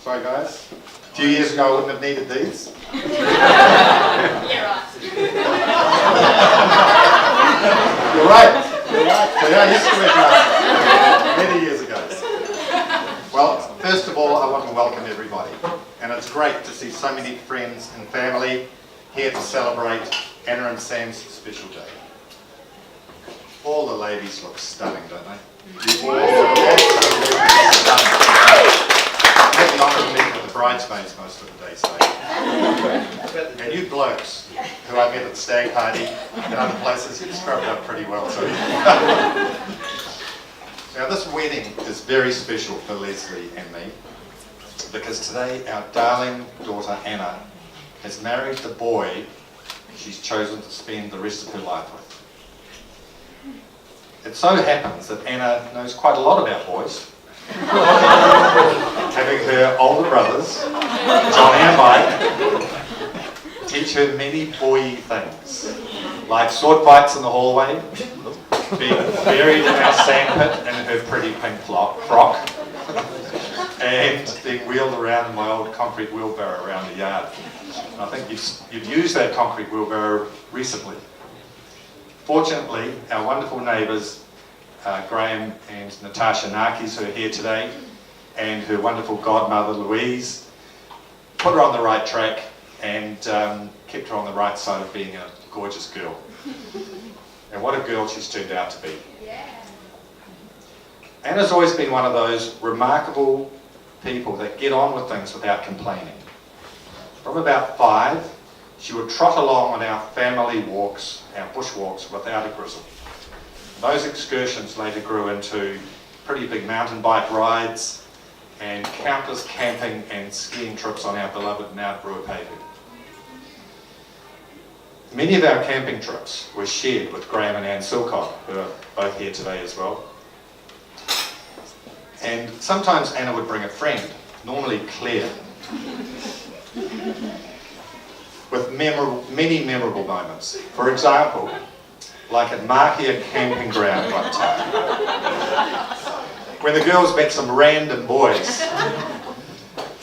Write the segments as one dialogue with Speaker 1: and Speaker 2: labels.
Speaker 1: Sorry guys. A few years ago I wouldn't have needed these.
Speaker 2: Yeah, right.
Speaker 1: You're right. You're right. So yeah, I used to wear glasses many years ago. Well, first of all, I want to welcome everybody. And it's great to see so many friends and family here to celebrate Anna and Sam's special day. All the ladies look stunning, don't they? You all look absolutely stunning. I had the honour of meeting with the bridesmaids most of the day today. And you blokes, who I met at the stag party and other places, you've scrubbed up pretty well too. Now this wedding is very special for Leslie and me, because today our darling daughter Anna has married the boy she's chosen to spend the rest of her life with. It so happens that Anna knows quite a lot about boys, having her older brothers, Johnny and Mike, teach her many boy things, like sword fights in the hallway, being buried in our sandpit in her pretty pink frock, and being wheeled around in my old concrete wheelbarrow around the yard. And I think you've used that concrete wheelbarrow recently. Fortunately, our wonderful neighbours, Graham and Natasha Narkis, who are here today, and her wonderful godmother, Louise, put her on the right track and kept her on the right side of being a gorgeous girl. And what a girl she's turned out to be.
Speaker 2: Yeah.
Speaker 1: Anna's always been one of those remarkable people that get on with things without complaining. From about 5, she would trot along on our family walks, our bush walks, without a grizzle. Those excursions later grew into pretty big mountain bike rides and countless camping and skiing trips on our beloved Mount Ruapehu. Many of our camping trips were shared with Graham and Anne Silcock, who are both here today as well. And sometimes Anna would bring a friend, normally Claire, with many memorable moments. For example, like at Mahia Camping Ground one time, when the girls met some random boys,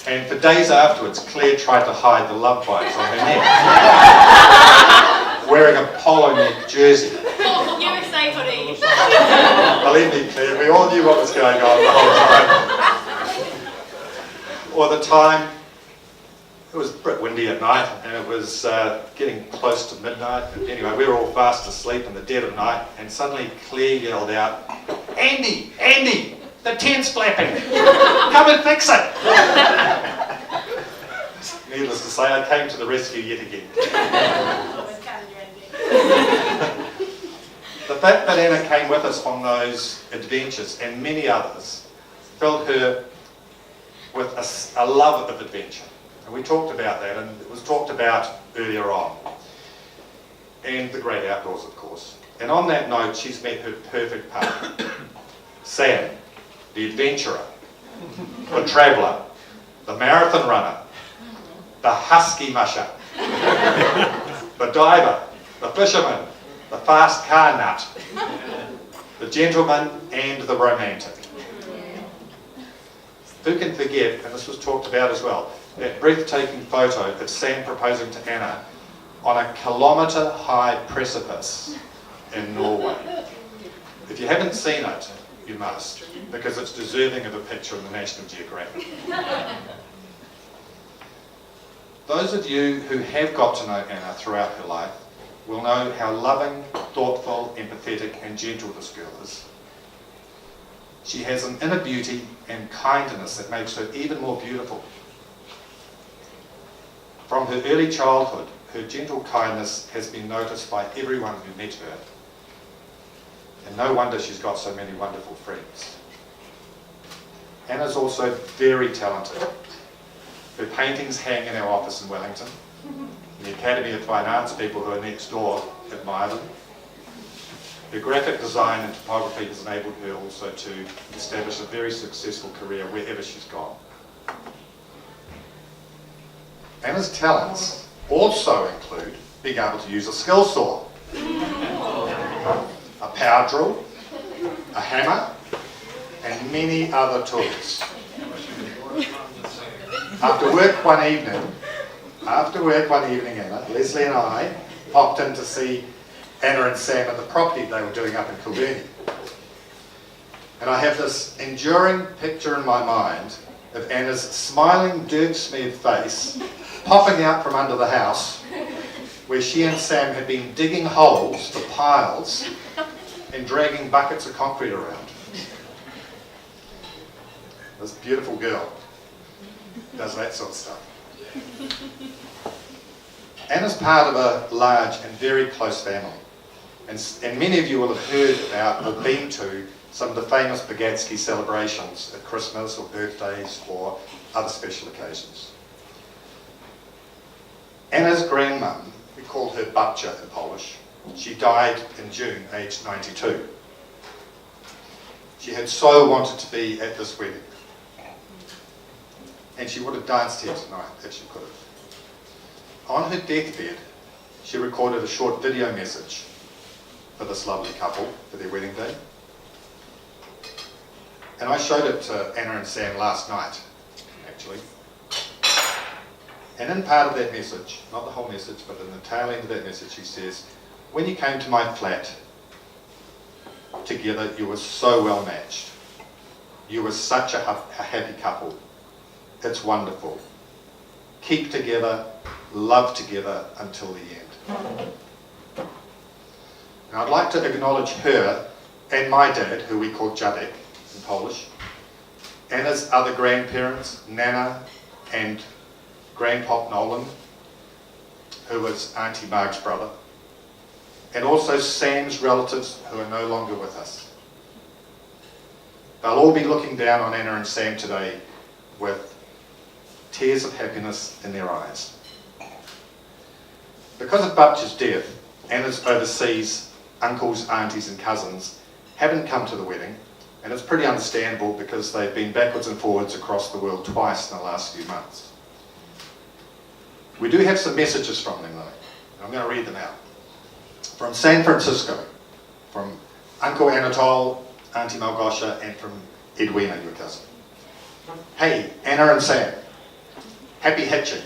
Speaker 1: and for days afterwards Claire tried to hide the love bites on her neck, wearing a polo neck jersey.
Speaker 2: USA hoodie.
Speaker 1: Believe me, Claire, we all knew what was going on the whole time. Or the time it was a bit windy at night, and it was getting close to midnight. Anyway, we were all fast asleep in the dead of night, and suddenly Claire yelled out, "Andy, Andy, the tent's flapping! Come and fix it!" Needless to say, I came to the rescue yet again. The fact that Anna came with us on those adventures, and many others, filled her with a love of adventure. And we talked about that, and it was talked about earlier on. And the great outdoors, of course. And on that note, she's met her perfect partner. Sam, the adventurer, the traveller, the marathon runner, the husky musher, the diver, the fisherman, the fast car nut, the gentleman and the romantic. Who can forget, and this was talked about as well, that breathtaking photo of Sam proposing to Anna on a kilometre-high precipice in Norway. If you haven't seen it, you must, because it's deserving of a picture in the National Geographic. Those of you who have got to know Anna throughout her life will know how loving, thoughtful, empathetic and gentle this girl is. She has an inner beauty and kindness that makes her even more beautiful. From her early childhood, her gentle kindness has been noticed by everyone who met her. And no wonder she's got so many wonderful friends. Anna's also very talented. Her paintings hang in our office in Wellington. The Academy of Fine Arts people who are next door admire them. Her graphic design and typography has enabled her also to establish a very successful career wherever she's gone. Anna's talents also include being able to use a skill saw, a power drill, a hammer, and many other tools. After work one evening, Anna, Leslie and I popped in to see Anna and Sam at the property they were doing up in Kilburnie. And I have this enduring picture in my mind of Anna's smiling, dirt-smeared face popping out from under the house where she and Sam had been digging holes for piles and dragging buckets of concrete around. This beautiful girl does that sort of stuff. Anna's part of a large and very close family. And many of you will have heard about or been to some of the famous Bagatsky celebrations at Christmas or birthdays or other special occasions. Anna's grandmum, we called her babcia in Polish, she died in June, aged 92. She had so wanted to be at this wedding. And she would have danced here tonight if she could have. On her deathbed, she recorded a short video message for this lovely couple for their wedding day. And I showed it to Anna and Sam last night, actually. And in part of that message, not the whole message, but in the tail end of that message, she says, when you came to my flat together, you were so well matched. You were such a happy couple. It's wonderful. Keep together, love together until the end. And I'd like to acknowledge her and my dad, who we call Jadek in Polish, Anna's other grandparents, Nana and Grandpop Nolan, who was Auntie Marg's brother, and also Sam's relatives who are no longer with us. They'll all be looking down on Anna and Sam today with tears of happiness in their eyes. Because of Babcia's death, Anna's overseas uncles, aunties and cousins haven't come to the wedding, and it's pretty understandable because they've been backwards and forwards across the world twice in the last few months. We do have some messages from them though, and I'm going to read them out. From San Francisco, from Uncle Anatole, Auntie Malgosha, and from Edwina, your cousin. Hey, Anna and Sam, happy hitching.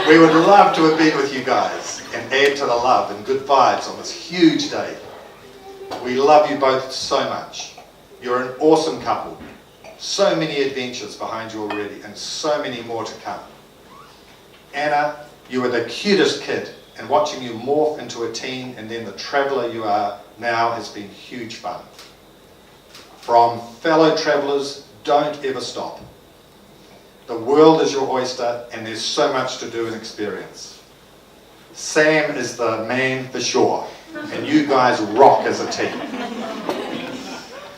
Speaker 1: We would love to have been with you guys and add to the love and good vibes on this huge day. We love you both so much. You're an awesome couple. So many adventures behind you already and so many more to come. Anna, you were the cutest kid, and watching you morph into a teen and then the traveller you are now has been huge fun. From fellow travellers, don't ever stop. The world is your oyster and there's so much to do and experience. Sam is the man for sure, and you guys rock as a team.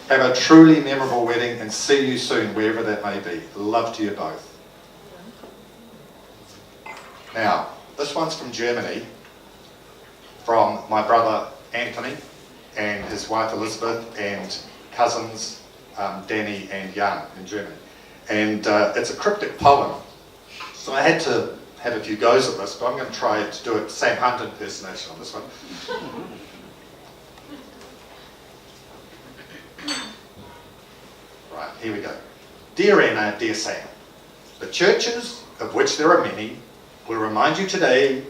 Speaker 1: Have a truly memorable wedding and see you soon wherever that may be. Love to you both. Now, this one's from Germany, from my brother Anthony and his wife Elizabeth and cousins Danny and Jan in Germany. And it's a cryptic poem. So I had to have a few goes at this, but I'm going to try to do a Sam Hunt impersonation on this one. Right, here we go. Dear Anna, dear Sam, the churches, of which there are many, will remind you today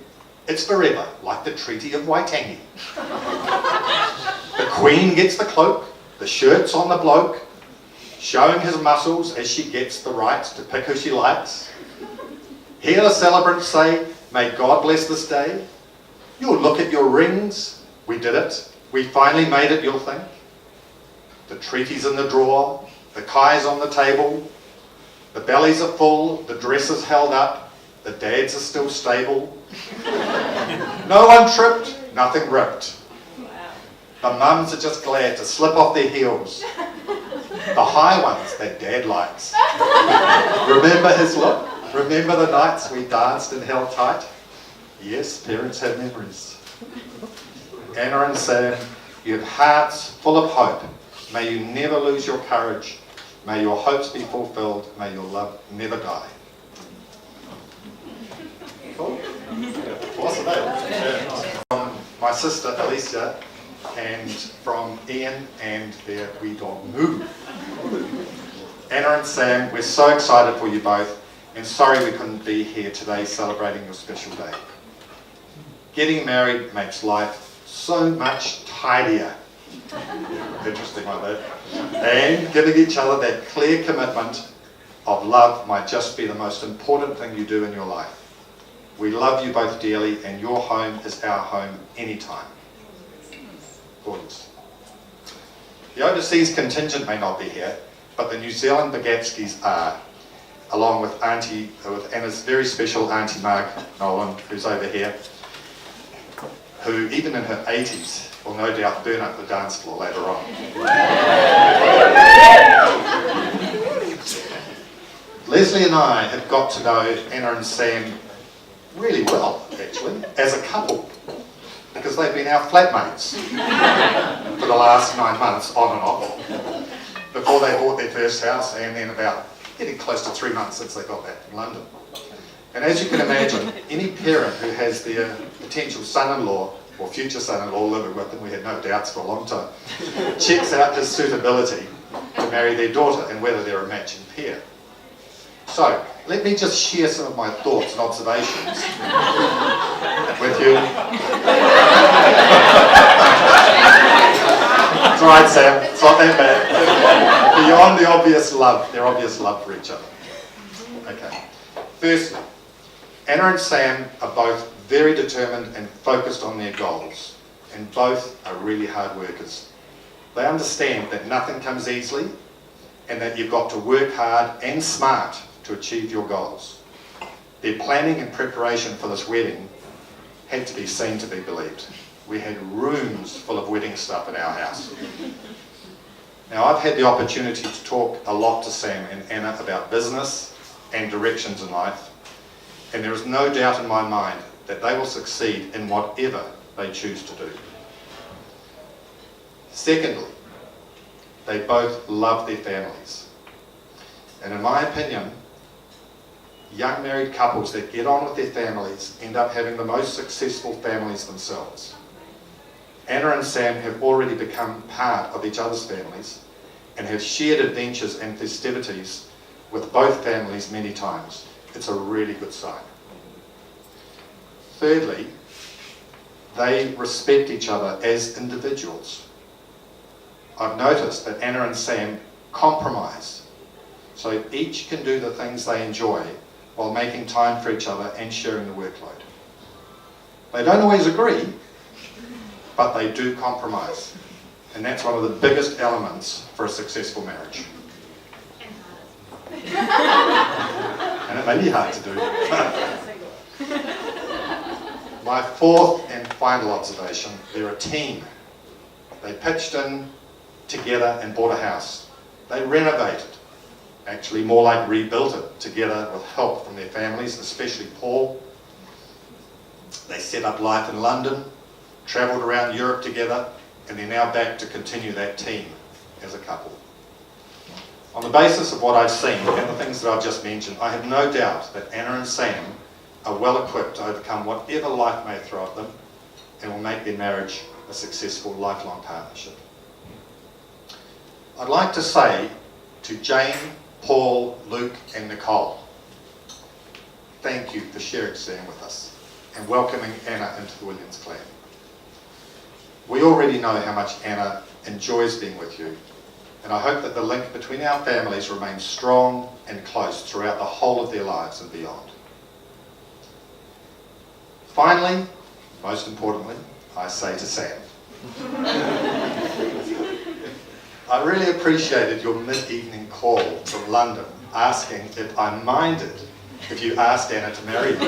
Speaker 1: it's forever, like the Treaty of Waitangi. The Queen gets the cloak, the shirt's on the bloke, showing his muscles as she gets the right to pick who she likes. Hear the celebrants say, may God bless this day. You'll look at your rings, we did it, we finally made it, you'll think. The treaty's in the drawer, the kai's on the table, the bellies are full, the dress is held up, the dads are still stable. No one tripped, nothing ripped. The mums are just glad to slip off their heels. The high ones that dad likes. Remember his look? Remember the nights we danced and held tight? Yes, parents have memories. Anna and Sam, you have hearts full of hope. May you never lose your courage. May your hopes be fulfilled. May your love never die. Cool? Awesome, eh? From my sister Alicia and from Ian and their wee dog Moo. Anna and Sam, we're so excited for you both, and sorry we couldn't be here today celebrating your special day. Getting married makes life so much tidier. Interesting like that. And giving each other that clear commitment of love might just be the most important thing you do in your life. We love you both dearly, and your home is our home anytime. Gorgeous. The overseas contingent may not be here, but the New Zealand Bagatskis are, along with Anna's very special Auntie Marg Nolan, who's over here, who even in her 80s will no doubt burn up the dance floor later on. Leslie and I have got to know Anna and Sam really well, actually, as a couple, because they've been our flatmates for the last 9 months, on and off, before they bought their first house, and then about getting close to 3 months since they got back from London. And as you can imagine, any parent who has their potential son-in-law or future son-in-law living with them, we had no doubts for a long time, checks out his suitability to marry their daughter and whether they're a matching pair. So, let me just share some of my thoughts and observations with you. It's alright, Sam, it's not that bad. Beyond the obvious love, their obvious love for each other. Okay. Firstly, Anna and Sam are both very determined and focused on their goals, and both are really hard workers. They understand that nothing comes easily, and that you've got to work hard and smart to achieve your goals. Their planning and preparation for this wedding had to be seen to be believed. We had rooms full of wedding stuff in our house. Now, I've had the opportunity to talk a lot to Sam and Anna about business and directions in life, and there is no doubt in my mind that they will succeed in whatever they choose to do. Secondly, they both love their families. And in my opinion, young married couples that get on with their families end up having the most successful families themselves. Anna and Sam have already become part of each other's families and have shared adventures and festivities with both families many times. It's a really good sign. Thirdly, they respect each other as individuals. I've noticed that Anna and Sam compromise, so each can do the things they enjoy while making time for each other and sharing the workload. They don't always agree, but they do compromise, and that's one of the biggest elements for a successful marriage. And it may be hard to do. My fourth and final observation, they're a team. They pitched in together and bought a house. They renovated, actually more like rebuilt it together with help from their families, especially Paul. They set up life in London, travelled around Europe together, and they're now back to continue that team as a couple. On the basis of what I've seen and the things that I've just mentioned, I have no doubt that Anna and Sam are well equipped to overcome whatever life may throw at them and will make their marriage a successful lifelong partnership. I'd like to say to Jane, Paul, Luke and Nicole, thank you for sharing Sam with us and welcoming Anna into the Williams clan. We already know how much Anna enjoys being with you, and I hope that the link between our families remains strong and close throughout the whole of their lives and beyond. Finally, most importantly, I say to Sam, I really appreciated your mid-evening call from London asking if I minded if you asked Anna to marry me.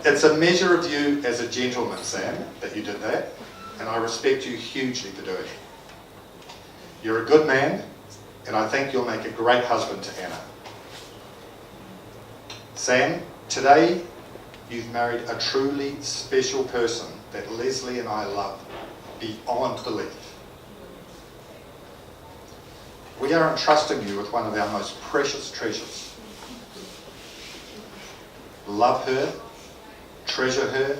Speaker 1: It's a measure of you as a gentleman, Sam, that you did that, and I respect you hugely for doing it. You're a good man, and I think you'll make a great husband to Anna. Sam, today you've married a truly special person that Leslie and I love beyond belief. We are entrusting you with one of our most precious treasures. Love her, treasure her,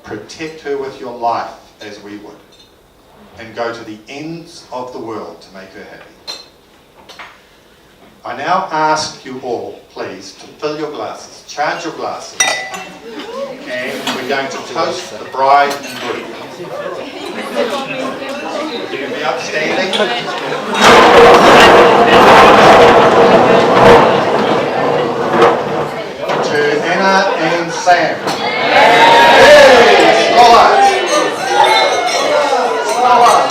Speaker 1: protect her with your life as we would. and go to the ends of the world to make her happy. I now ask you all, please, to fill your glasses, charge your glasses, and we're going to toast the bride and groom. You can be upstanding. To Anna and Sam. Hey, scholars. Scholars.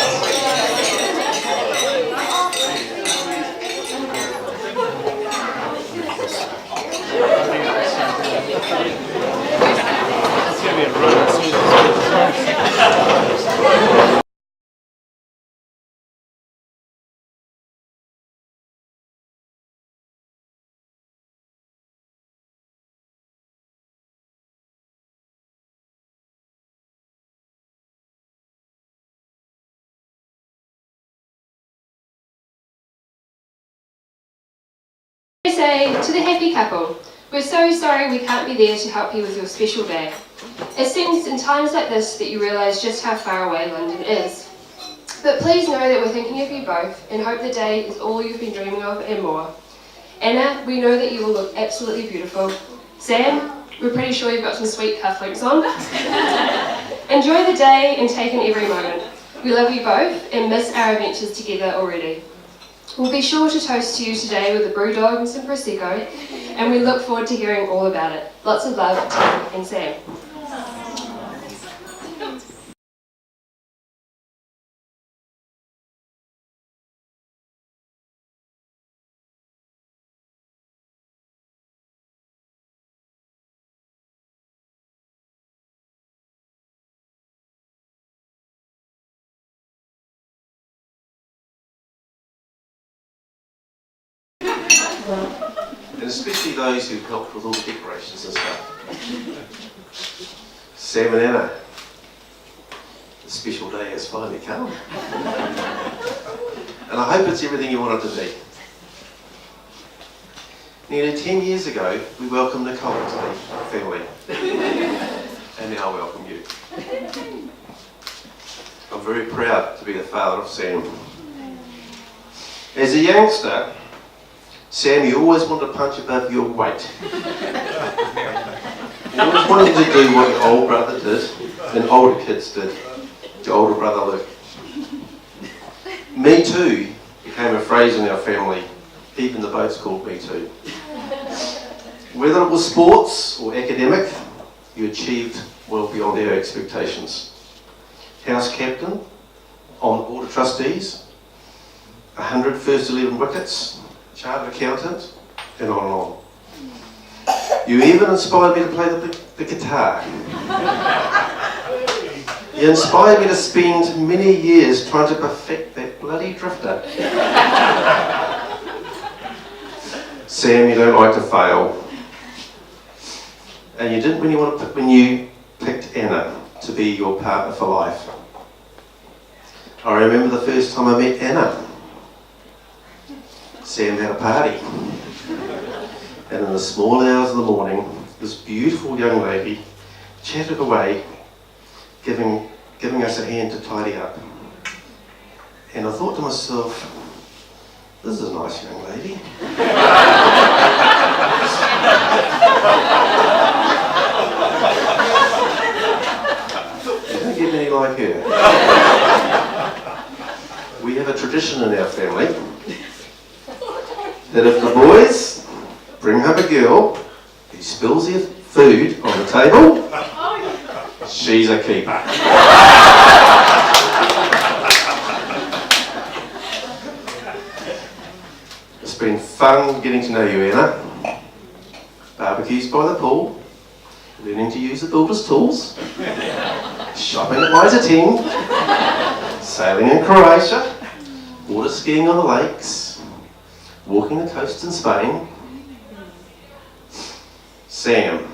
Speaker 3: I say to the happy couple, we're so sorry we can't be there to help you with your special day. It seems in times like this that you realise just how far away London is. But please know that we're thinking of you both and hope the day is all you've been dreaming of and more. Anna, we know that you will look absolutely beautiful. Sam, we're pretty sure you've got some sweet cufflinks on. Enjoy the day and take in every moment. We love you both and miss our adventures together already. We'll be sure to toast to you today with a brew dog and some Prosecco, and we look forward to hearing all about it. Lots of love, Tim and Sam.
Speaker 4: And especially those who helped with all the decorations and stuff. Sam and Anna, the special day has finally come. And I hope it's everything you want it to be. Nearly 10 years ago, we welcomed Nicole to the family. And now I welcome you. I'm very proud to be the father of Sam. As a youngster, Sam, you always wanted to punch above your weight. You always wanted to do what your old brother did, and older kids did. Your older brother Luke. Me too became a phrase in our family. Even the boats called me too. Whether it was sports or academic, you achieved well beyond our expectations. House captain, on the board of trustees, 100 first 11 wickets, chartered accountant, and on and on. You even inspired me to play the guitar. You inspired me to spend many years trying to perfect that bloody drifter. Sam, you don't like to fail. And you didn't when you picked Anna to be your partner for life. I remember the first time I met Anna. Sam had a party, and in the small hours of the morning, this beautiful young lady chatted away, giving us a hand to tidy up. And I thought to myself, this is a nice young lady. You don't get many like her. We have a tradition in our family that if the boys bring home a girl who spills their food on the table, she's a keeper. It's been fun getting to know you, Anna. Barbecues by the pool, learning to use the builder's tools, shopping at Mitre 10, sailing in Croatia, water skiing on the lakes, walking the coast in Spain. Sam,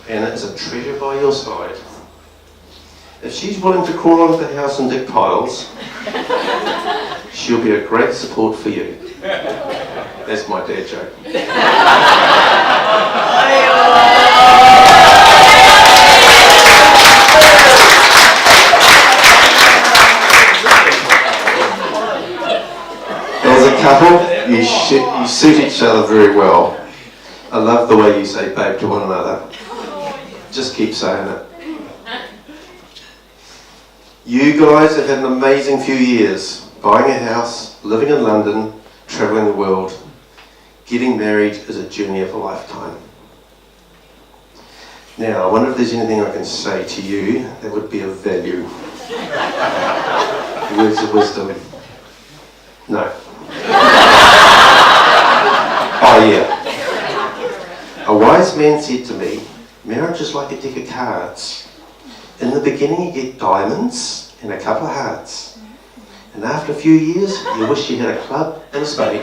Speaker 4: Anna is a treasure by your side. If she's willing to crawl onto the house and dig piles, she'll be a great support for you. That's my dad joke. couple, you suit each other very well. I love the way you say babe to one another. Just keep saying it. You guys have had an amazing few years. Buying a house, living in London, travelling the world. Getting married is a journey of a lifetime. Now, I wonder if there's anything I can say to you that would be of value. Words of wisdom. No. Oh yeah. A wise man said to me, marriage is like a deck of cards. In the beginning you get diamonds and a couple of hearts. And after a few years, you wish you had a club and a spade.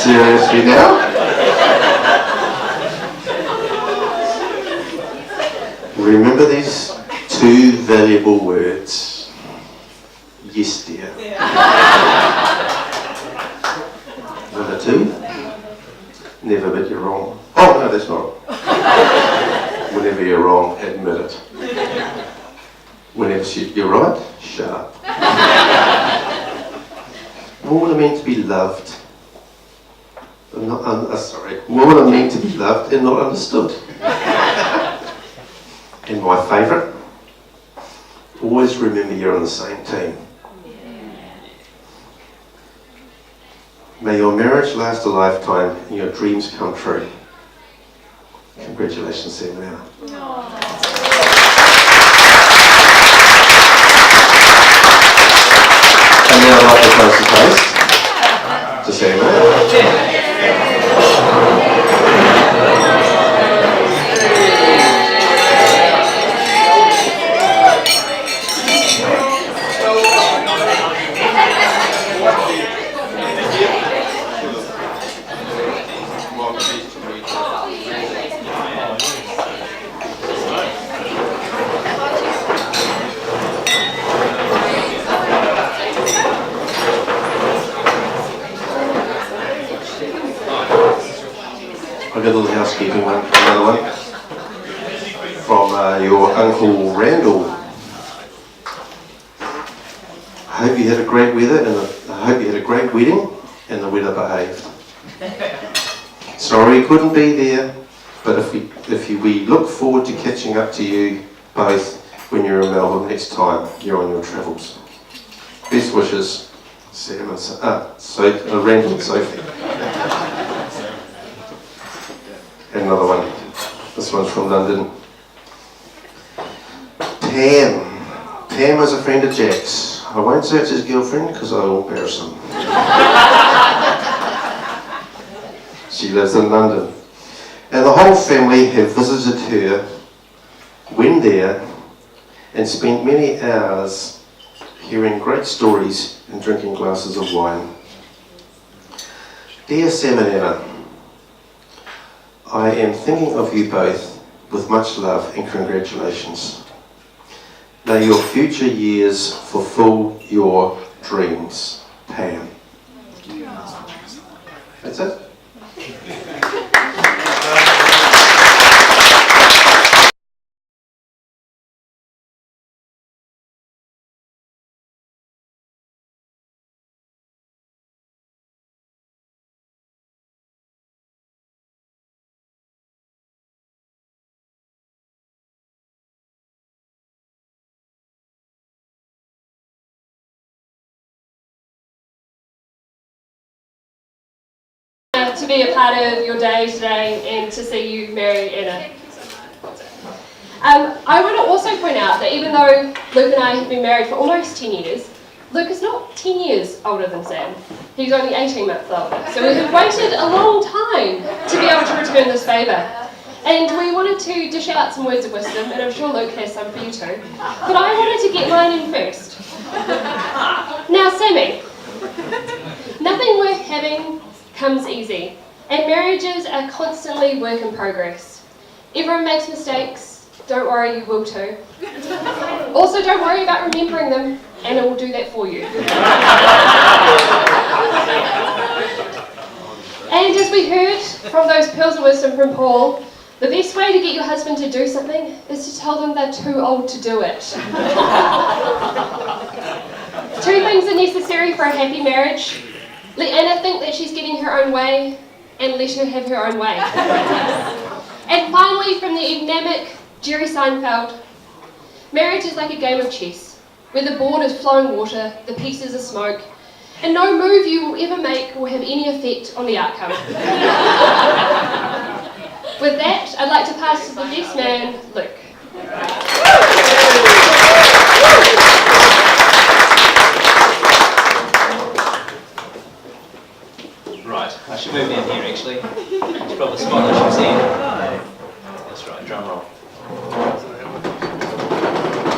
Speaker 4: Seriously now? Remember these two valuable words. Yes, dear. Number two, never admit you're wrong. Oh, no, that's not. Whenever you're wrong, admit it. Whenever you're right, shut up. What would it mean to be loved? What would it mean to be loved and not understood? And my favourite, always remember you're on the same team. May your marriage last a lifetime and your dreams come true. Congratulations, Sam now. And now I'd like to close the toast to Sam now. I've got a little housekeeping one, another one from your Uncle Randall. I hope you had a great weather and I hope you had a great wedding and the weather behaved. Sorry you couldn't be there, but we look forward to catching up to you both when you're in Melbourne next time you're on your travels. Best wishes, Sam and Randall and Sophie. Another one. This one's from London. Pam is a friend of Jack's. I won't say it's his girlfriend because I will embarrass him. She lives in London. And the whole family have visited her when there and spent many hours hearing great stories and drinking glasses of wine. Dear Sam and Anna, I am thinking of you both with much love and congratulations. May your future years fulfill your dreams. Pam. That's it.
Speaker 3: To be a part of your day today and to see you marry Anna. I want to also point out that even though Luke and I have been married for almost 10 years, Luke is not 10 years older than Sam. He's only 18 months older. So we have waited a long time to be able to return this favour. And we wanted to dish out some words of wisdom, and I'm sure Luke has some for you too. But I wanted to get mine in first. Now, Sammy, nothing worth having comes easy, and marriages are constantly work in progress. Everyone makes mistakes, don't worry, you will too. Also, don't worry about remembering them, Anna will do that for you. And as we heard from those pearls of wisdom from Paul, The best way to get your husband to do something is to tell them they're too old to do it. 2 things are necessary for a happy marriage. Let Anna think that she's getting her own way, and let her have her own way. And finally, from the enigmatic Jerry Seinfeld, marriage is like a game of chess, where the board is flowing water, the pieces are smoke, and no move you will ever make will have any effect on the outcome. With that, I'd like to pass to the best man, Luke.
Speaker 5: Right, I should move down here actually. It's probably the spot I should see. That's right, drum roll.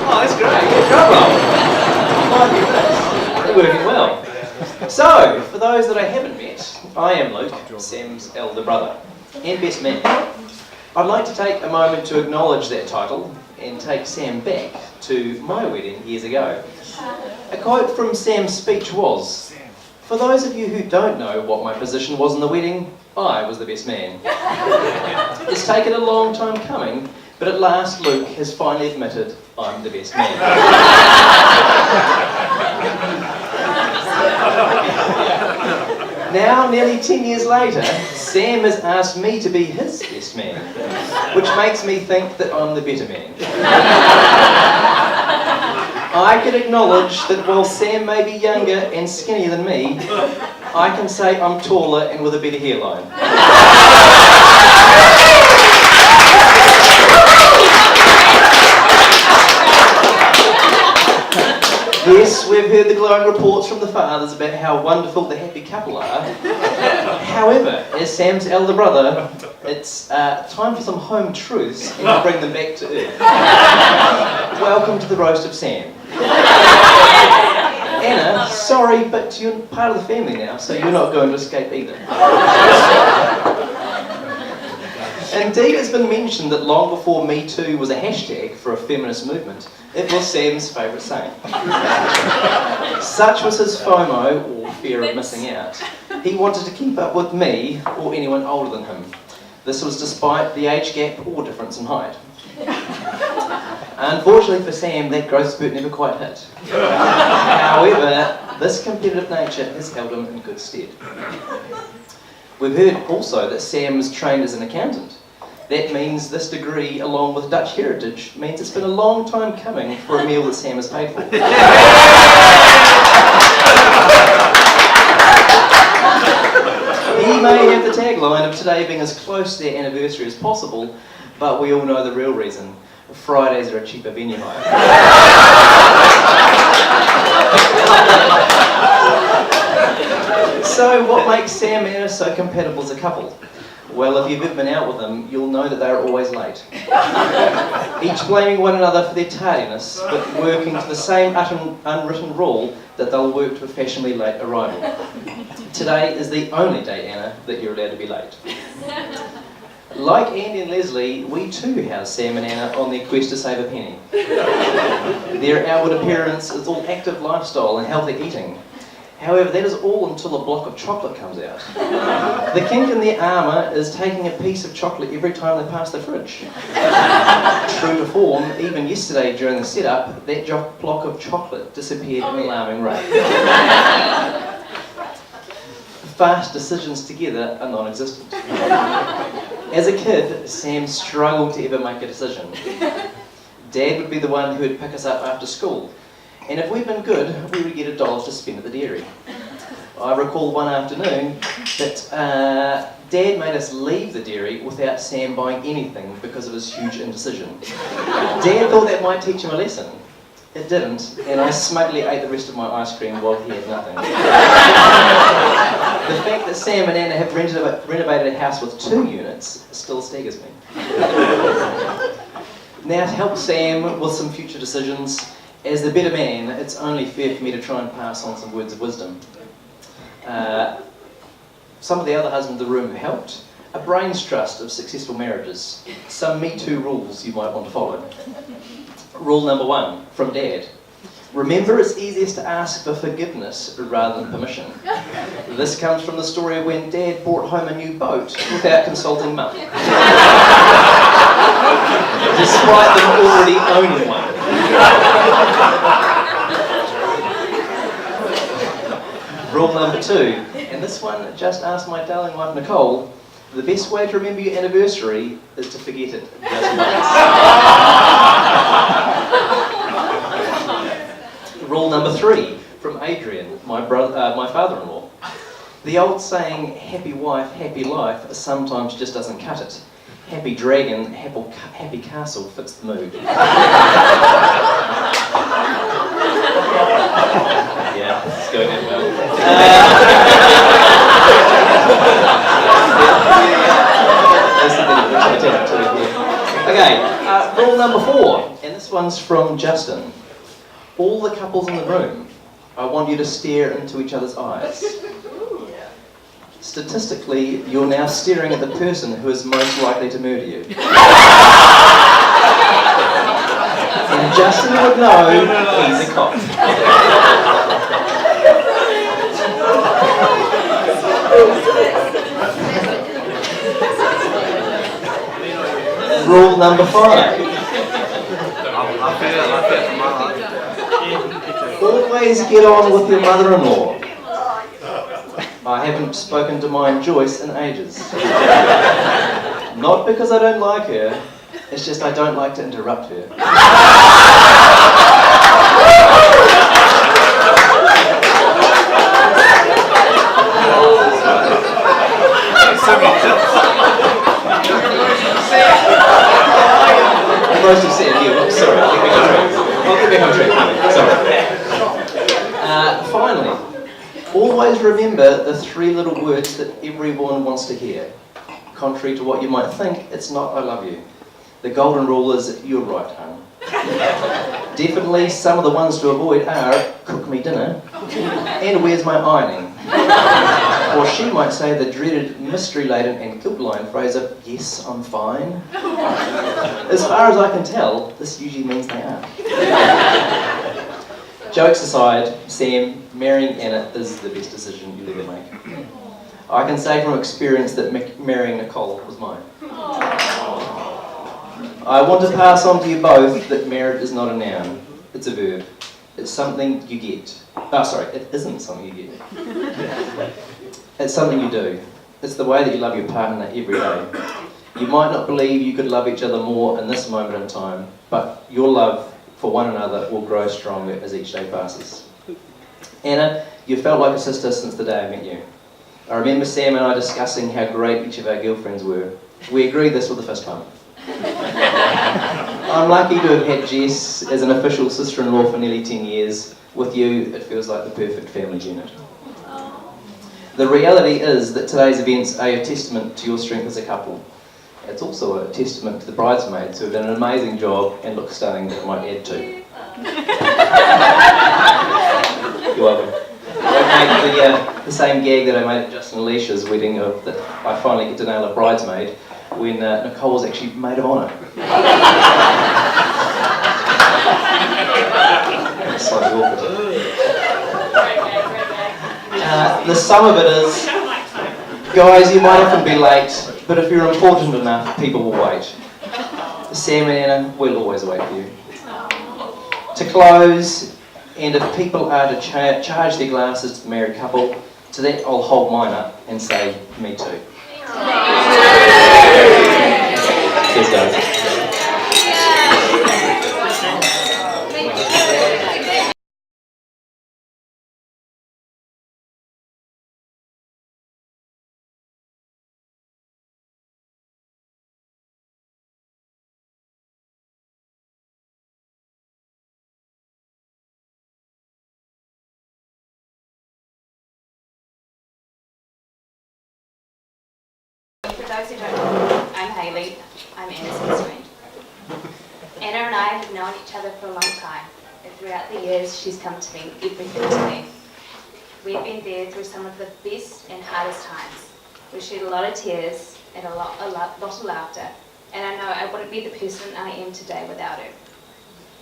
Speaker 5: Oh, that's great, yeah, drum roll. I like this. They're working well. So, for those that I haven't met, I am Luke, Sam's elder brother and best man. I'd like to take a moment to acknowledge that title and take Sam back to my wedding years ago. A quote from Sam's speech was, "For those of you who don't know what my position was in the wedding, I was the best man." It's taken a long time coming, but at last Luke has finally admitted I'm the best man. Now, nearly 10 years later, Sam has asked me to be his best man, which makes me think that I'm the better man. I can acknowledge that while Sam may be younger and skinnier than me, I can say I'm taller and with a better hairline. Yes, we've heard the glowing reports from the fathers about how wonderful the happy couple are. However, as Sam's elder brother, it's time for some home truths and to bring them back to earth. Welcome to the roast of Sam. Anna, sorry, but you're part of the family now, so you're not going to escape either. Indeed, it's been mentioned that long before Me Too was a hashtag for a feminist movement, it was Sam's favourite saying. Such was his FOMO, or fear of missing out. He wanted to keep up with me or anyone older than him. This was despite the age gap or difference in height. Unfortunately for Sam, that growth spurt never quite hit. However, this competitive nature has held him in good stead. We've heard also that Sam is trained as an accountant. That means this degree, along with Dutch heritage, means it's been a long time coming for a meal that Sam has paid for. He may have the tagline of today being as close to their anniversary as possible, but we all know the real reason. Fridays are a cheaper venue hire. So what makes Sam and Anna so compatible as a couple? Well, if you've ever been out with them, you'll know that they're always late. Each blaming one another for their tardiness, but working to the same unwritten rule that they'll work to a fashionably late arrival. Today is the only day, Anna, that you're allowed to be late. Like Andy and Leslie, we too house Sam and Anna on their quest to save a penny. Their outward appearance is all active lifestyle and healthy eating. However, that is all until a block of chocolate comes out. The kink in their armour is taking a piece of chocolate every time they pass the fridge. True to form, even yesterday during the setup, that block of chocolate disappeared at an alarming rate. Fast decisions together are non-existent. As a kid, Sam struggled to ever make a decision. Dad would be the one who would pick us up after school. And if we'd been good, we would get $1 to spend at the dairy. I recall one afternoon that Dad made us leave the dairy without Sam buying anything because of his huge indecision. Dad thought that might teach him a lesson. It didn't, and I smugly ate the rest of my ice cream while he had nothing. The fact that Sam and Anna have renovated a house with 2 units still staggers me. Now, to help Sam with some future decisions, as the better man, it's only fair for me to try and pass on some words of wisdom. Some of the other husbands in the room helped. A brain's trust of successful marriages. Some Me Too rules you might want to follow. Rule number 1, from Dad. Remember, it's easiest to ask for forgiveness rather than permission. This comes from the story of when Dad brought home a new boat without consulting Mum, despite them already owning one. Rule number 2, and this one just asked my darling wife Nicole, the best way to remember your anniversary is to forget it just once. Rule number 3, from Adrian, my father-in-law. The old saying, happy wife, happy life, sometimes just doesn't cut it. Happy dragon, happy castle fits the mood. Yeah, it's going in well. Okay, rule number 4, and this one's from Justin. All the couples in the room, I want you to stare into each other's eyes. Statistically, you're now staring at the person who is most likely to murder you. And Justin would know he's a cop. Rule number 5. Always get on with your mother-in-law. I haven't spoken to mine Joyce in ages. Not because I don't like her, it's just I don't like to interrupt her. Most have said, yeah, sorry, I'll get back on track. Sorry. Finally, always remember the 3 little words that everyone wants to hear. Contrary to what you might think, it's not I love you. The golden rule is you're right, hon. Definitely some of the ones to avoid are cook me dinner and where's my ironing? Or she might say the dreaded mystery-laden and guilt-line phrase of yes, I'm fine. As far as I can tell, this usually means they are. Jokes aside, Sam, marrying Anna is the best decision you'll ever make. I can say from experience that marrying Nicole was mine. I want to pass on to you both that merit is not a noun, it's a verb. It's something you get. Oh, sorry, it isn't something you get. It's something you do. It's the way that you love your partner every day. You might not believe you could love each other more in this moment in time, but your love for one another will grow stronger as each day passes. Anna, you felt like a sister since the day I met you. I remember Sam and I discussing how great each of our girlfriends were. We agreed this for the first time. I'm lucky to have had Jess as an official sister-in-law for nearly 10 years. With you, it feels like the perfect family unit. The reality is that today's events are a testament to your strength as a couple. It's also a testament to the bridesmaids who have done an amazing job and look stunning, that I might add to. You're welcome. I made the same gag that I made at Justin and Alicia's wedding of that I finally get to nail a bridesmaid when Nicole was actually maid of honour. Slightly awkward. The sum of it is, guys, you might often be late, but if you're important enough, people will wait. Sam and Anna will always wait for you. To close, and if people are to charge their glasses to the married couple, to that I'll hold mine up and say, me too. Cheers, guys.
Speaker 6: For those who don't know, I'm Hayley. I'm Anna's best friend. Anna and I have known each other for a long time, and throughout the years, she's come to mean everything to me. We've been there through some of the best and hardest times. We've shed a lot of tears and a lot of laughter, and I know I wouldn't be the person I am today without her.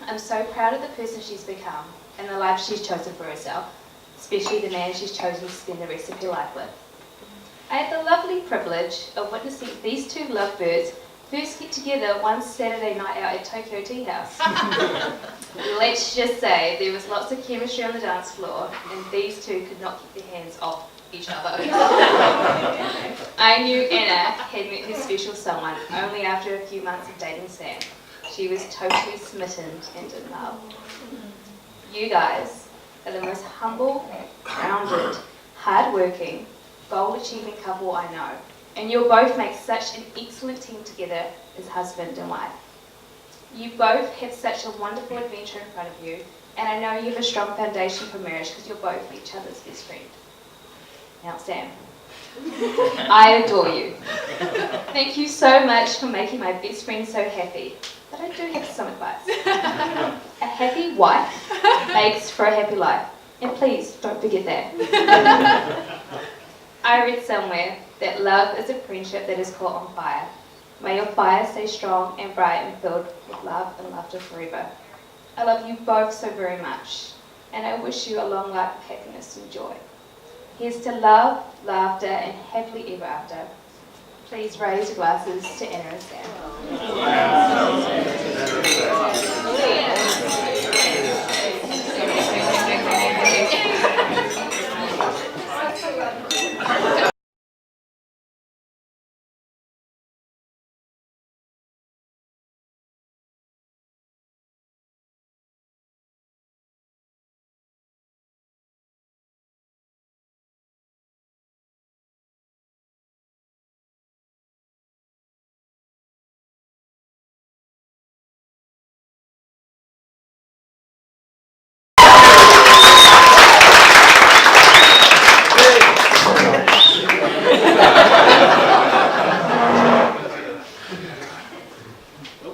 Speaker 6: I'm so proud of the person she's become and the life she's chosen for herself, especially the man she's chosen to spend the rest of her life with. I had the lovely privilege of witnessing these two lovebirds first get together one Saturday night out at Tokyo Tea House. Let's just say there was lots of chemistry on the dance floor and these two could not keep their hands off each other. I knew Anna had met her special someone only after a few months of dating Sam. She was totally smitten and in love. You guys are the most humble, grounded, hard-working, goal-achieving couple I know. And you'll both make such an excellent team together as husband and wife. You both have such a wonderful adventure in front of you, and I know you have a strong foundation for marriage because you're both each other's best friend. Now, Sam, I adore you. Thank you so much for making my best friend so happy. But I do have some advice. A happy wife makes for a happy life. And please, don't forget that. I read somewhere that love is a friendship that is caught on fire. May your fire stay strong and bright and filled with love and laughter forever. I love you both so very much, and I wish you a long life of happiness and joy. Here's to love, laughter, and happily ever after. Please raise your glasses to Anna and Sam.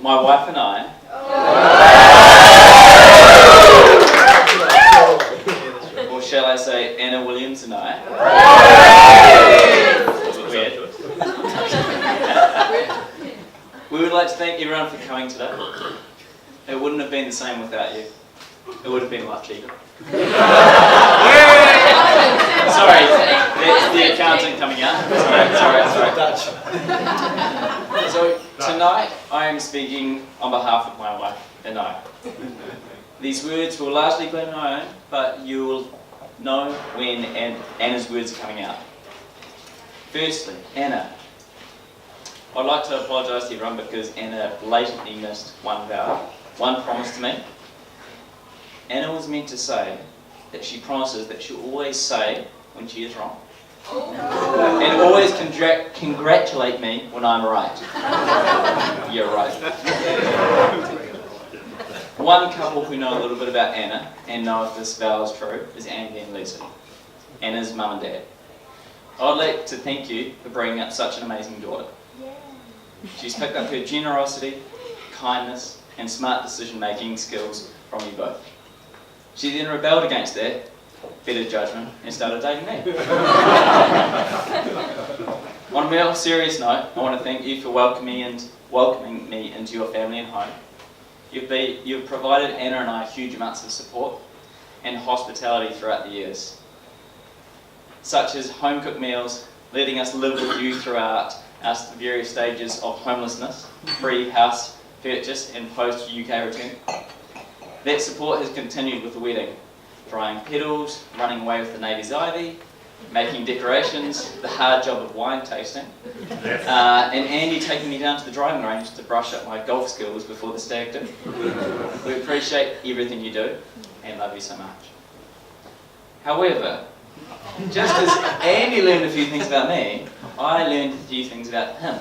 Speaker 7: My wife and I, or shall I say Anna Williams and I, weird. We would like to thank everyone for coming today. It wouldn't have been the same without you. It would have been a lot cheaper. Sorry, that's the accountant coming out. Sorry. So tonight I am speaking on behalf of my wife and I. These words will largely be my own, but you will know when Anna's words are coming out. Firstly, Anna. I'd like to apologise to everyone because Anna blatantly missed one vow, one promise to me. Anna was meant to say that she promises that she'll always say when she is wrong. And always congratulate me when I'm right. You're right. One couple who know a little bit about Anna and know if this vow is true is Andy and Lucy, Anna's mum and dad. I'd like to thank you for bringing up such an amazing daughter. She's picked up her generosity, kindness, and smart decision-making skills from you both. She then rebelled against that, better judgment, and started dating me. On a more serious note, I want to thank you for welcoming me into your family and home. You've provided Anna and I huge amounts of support and hospitality throughout the years, such as home-cooked meals, letting us live with you throughout our various stages of homelessness, pre-house purchase and post-UK return. That support has continued with the wedding, drying petals, running away with the Navy's ivy, making decorations, the hard job of wine tasting, and Andy taking me down to the driving range to brush up my golf skills before the stag do. We appreciate everything you do and love you so much. However, just as Andy learned a few things about me, I learned a few things about him.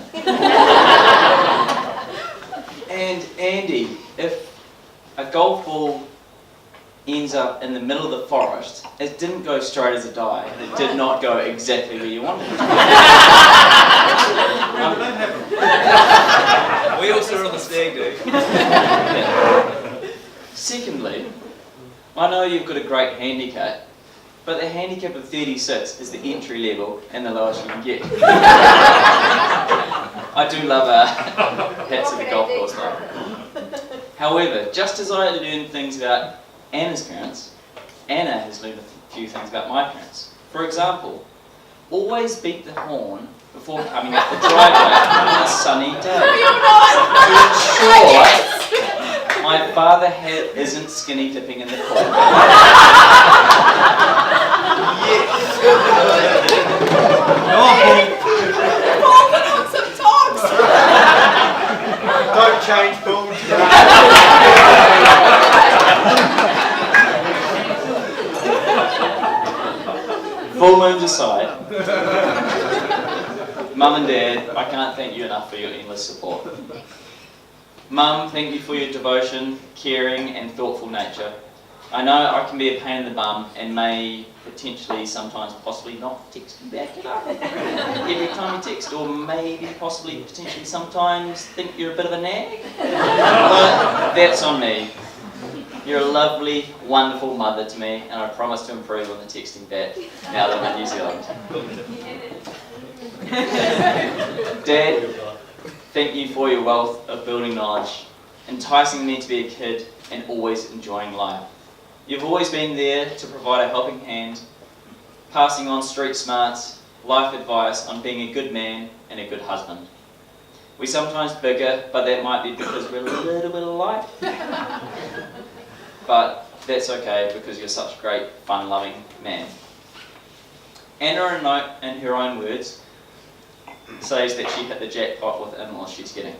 Speaker 7: And Andy, if a golf ball ends up in the middle of the forest, it didn't go straight as a die. It did not go exactly where you wanted it to.
Speaker 8: We all saw it on the stag do.
Speaker 7: Yeah. Secondly, I know you've got a great handicap, but the handicap of 36 is the entry level and the lowest you can get. I do love hats at the golf course though. However, just as I learned things about Anna's parents, Anna has learned a few things about my parents. For example, always beat the horn before coming up the driveway on a sunny day. To ensure my father isn't skinny dipping in the pool.
Speaker 8: Don't change, Paul.
Speaker 7: Full moons aside, Mum and Dad, I can't thank you enough for your endless support. Mum, thank you for your devotion, caring and thoughtful nature. I know I can be a pain in the bum and may potentially sometimes possibly not text you back every time you text, or maybe possibly potentially sometimes think you're a bit of a nag. But that's on me. You're a lovely, wonderful mother to me, and I promise to improve on the texting back now that I'm in New Zealand. Dad, thank you for your wealth of building knowledge, enticing me to be a kid and always enjoying life. You've always been there to provide a helping hand, passing on street smarts, life advice on being a good man and a good husband. We sometimes bigger, but that might be because we're a little bit alike. But that's okay because you're such a great, fun-loving man. Anna, in her own words, says that she hit the jackpot with the in-laws she's getting.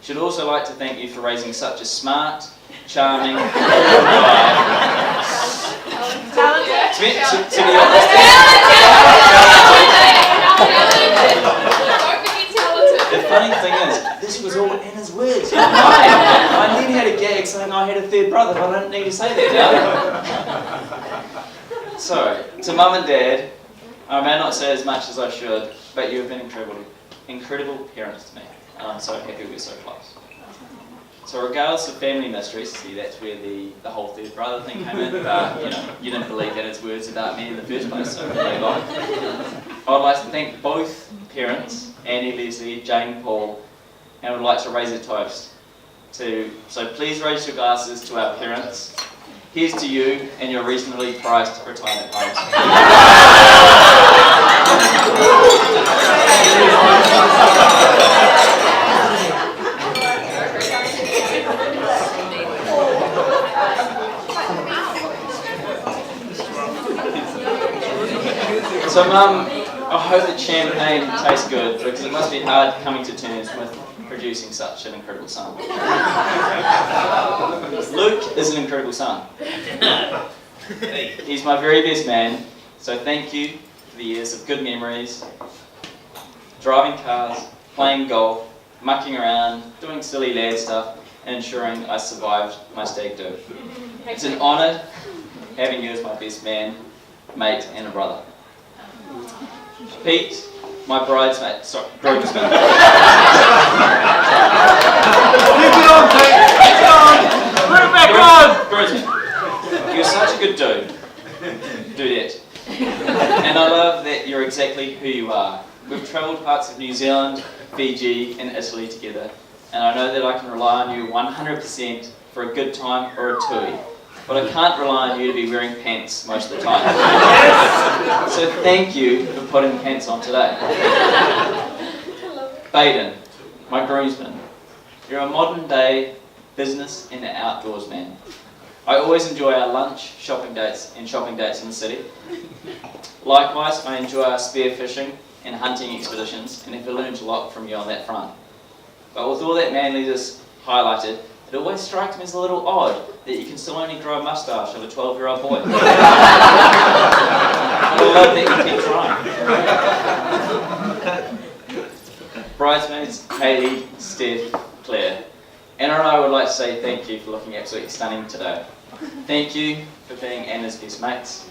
Speaker 7: She'd also like to thank you for raising such a smart, charming, guy. To be honest, the funny thing is, this was all Anna's words. I then had a gag saying I had a third brother, but I don't need to say that now. So, to Mum and Dad, I may not say as much as I should, but you have been incredible parents to me, and I'm so happy we're so close. So regardless of family mysteries, see that's where the whole third brother thing came in, but you didn't believe that it's words about me in the first place, so move on. I would like to thank both parents, Annie, Leslie, Jane, Paul, and I would like to raise a toast. So please raise your glasses to our parents. Here's to you and your reasonably priced retirement homes. So Mum, I hope that champagne tastes good because it must be hard coming to terms with producing such an incredible son. Luke is an incredible son. He's my very best man, so thank you for the years of good memories, driving cars, playing golf, mucking around, doing silly lad stuff, and ensuring I survived my stag do. It's an honour having you as my best man, mate, and a brother. Pete, my groomsman.
Speaker 8: Keep it on, Pete! Keep it on! Put it back on!
Speaker 7: Groomsman. You're such a good dudette. And I love that you're exactly who you are. We've travelled parts of New Zealand, Fiji, and Italy together, and I know that I can rely on you 100% for a good time or a tui. But I can't rely on you to be wearing pants most of the time. So thank you for putting pants on today. Baden, my groomsman. You're a modern day business and outdoors man. I always enjoy our lunch, shopping dates in the city. Likewise, I enjoy our spear fishing and hunting expeditions and have learned a lot from you on that front. But with all that manliness highlighted, it always strikes me as a little odd that you can still only grow a moustache of a 12-year-old boy. I love that you keep trying. Bridesmaids, Hayley, Steph, Claire. Anna and I would like to say thank you for looking absolutely stunning today. Thank you for being Anna's best mates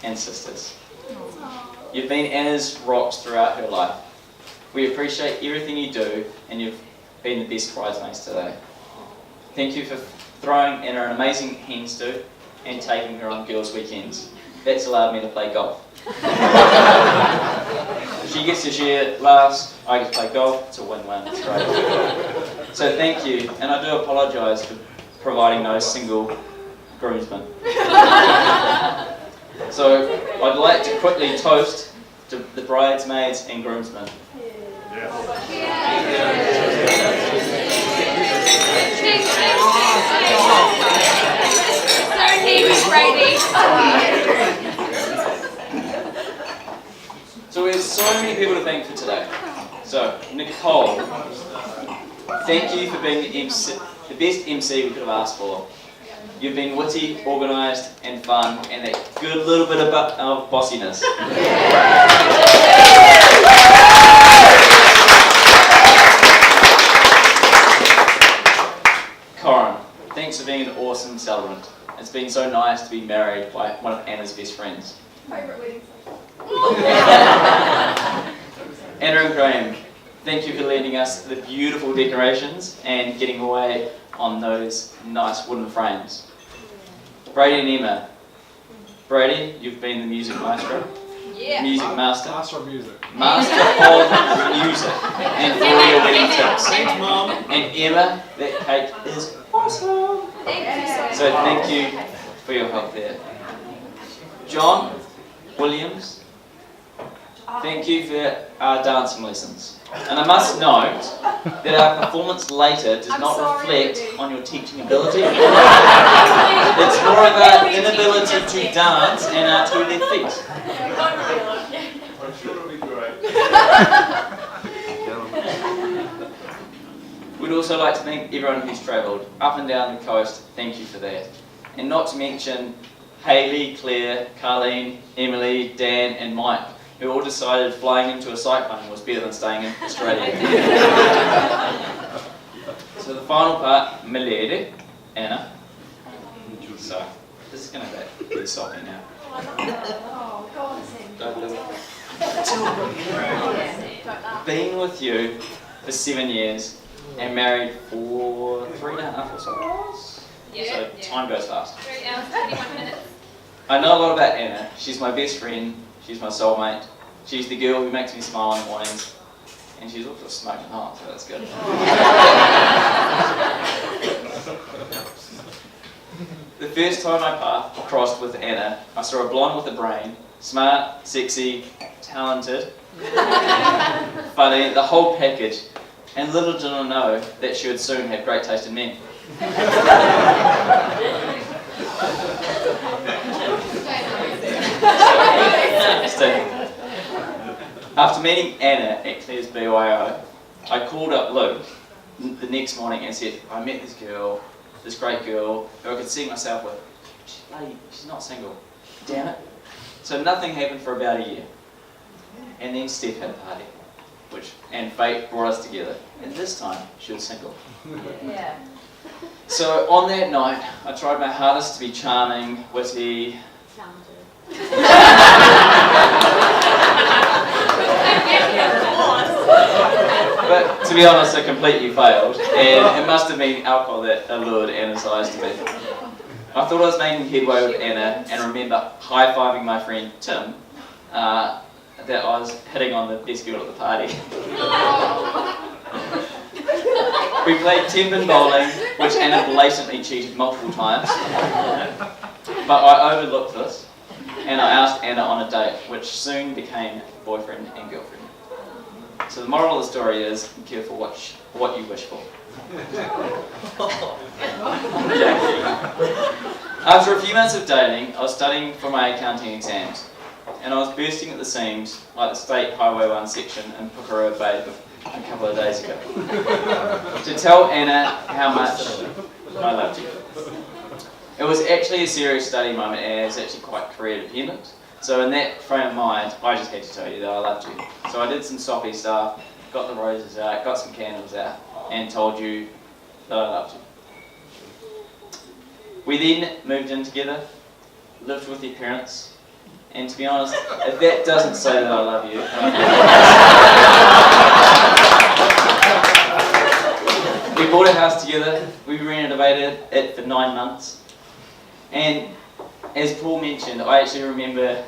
Speaker 7: and sisters. You've been Anna's rocks throughout her life. We appreciate everything you do, and you've been the best bridesmaids today. Thank you for throwing Anna an amazing hen stew and taking her on girls' weekends. That's allowed me to play golf. She gets to share last, I get to play golf, it's a win-win, it's great. So thank you, and I do apologise for providing no single groomsmen. So I'd like to quickly toast to the bridesmaids and groomsmen. So we have so many people to thank for today. So Nicole, thank you for being the best MC we could have asked for. You've been witty, organised and fun, and that good little bit of bossiness. Corin, thanks for being an awesome celebrant. It's been so nice to be married by one of Anna's best friends.
Speaker 2: Favourite wedding
Speaker 7: Anna and Graham, thank you for lending us the beautiful decorations and getting away on those nice wooden frames. Brady and Emma. Brady, you've been the music maestro.
Speaker 2: Yeah.
Speaker 7: Music master.
Speaker 8: Master of music.
Speaker 7: Master of music. And for all your wedding tips.
Speaker 8: Thanks, Mum.
Speaker 7: And Emma, that cake is awesome. So thank you for your help there. John Williams, thank you for our dancing lessons. And I must note that our performance later does not reflect on your teaching ability. It's more of our inability to dance and our two-left feet.
Speaker 8: I'm sure it'll be great.
Speaker 7: We'd also like to thank everyone who's travelled up and down the coast. Thank you for that. And not to mention Hayley, Claire, Carleen, Emily, Dan and Mike, who all decided flying into a cyclone was better than staying in Australia. So the final part, my lady, Anna. So, this is going to be pretty soppy now. Don't do it. Been with you for 7 years and married for 3.5 or so. So time goes fast.
Speaker 2: 3 hours, 21 minutes.
Speaker 7: I know a lot about Anna. She's my best friend. She's my soulmate. She's the girl who makes me smile in the mornings. And she's also smoking hot, so that's good. The first time I path crossed with Anna, I saw a blonde with a brain, smart, sexy, talented, funny, the whole package. And little did I know that she would soon have great taste in men. After meeting Anna at Claire's BYO, I called up Luke the next morning and said, I met this girl, this great girl, who I could see myself with. She's not single. Damn it. So nothing happened for about a year. And then Steph had a party, and fate brought us together. And this time, she was single.
Speaker 2: Yeah.
Speaker 7: So on that night, I tried my hardest to be charming, witty. But to be honest, I completely failed, and it must have been alcohol that allured Anna's eyes to me. I thought I was making headway with Anna, and remember high-fiving my friend Tim, that I was hitting on the best girl at the party. We played 10-pin bowling, which Anna blatantly cheated multiple times. But I overlooked this, and I asked Anna on a date, which soon became boyfriend and girlfriend. So the moral of the story is, be careful what you wish for. After a few months of dating, I was studying for my accounting exams, and I was bursting at the seams like the State Highway 1 section in Pukerua Bay a couple of days ago, to tell Anna how much I loved you. It was actually a serious study moment, and it was actually quite career dependent. So in that frame of mind, I just had to tell you that I loved you. So I did some soppy stuff, got the roses out, got some candles out, and told you that I loved you. We then moved in together, lived with your parents, and to be honest, if that doesn't say that I love you, we bought a house together, we renovated it for 9 months, and as Paul mentioned, I actually remember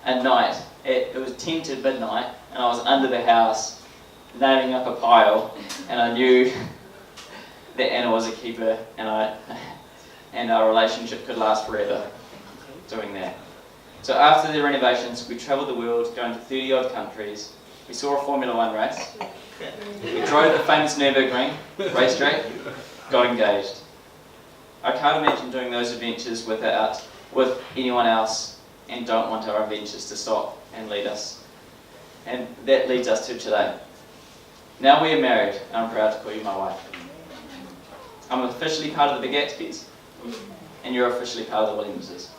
Speaker 7: a night, it was 10 to midnight, and I was under the house, nailing up a pile, and I knew that Anna was a keeper and our relationship could last forever doing that. So after the renovations, we travelled the world, going to 30 odd countries. We saw a Formula One race. We drove the famous Nürburgring racetrack, got engaged. I can't imagine doing those adventures with anyone else, and don't want our adventures to stop and lead us. And that leads us to today. Now we are married, and I'm proud to call you my wife. I'm officially part of the Big Gatsbys, and you're officially part of the Williamses.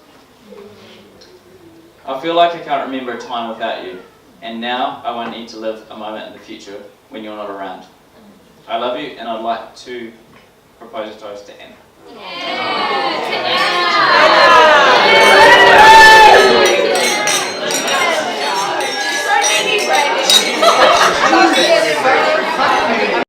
Speaker 7: I feel like I can't remember a time without you, and now I won't need to live a moment in the future when you're not around. I love you, and I'd like to propose a toast to Anna.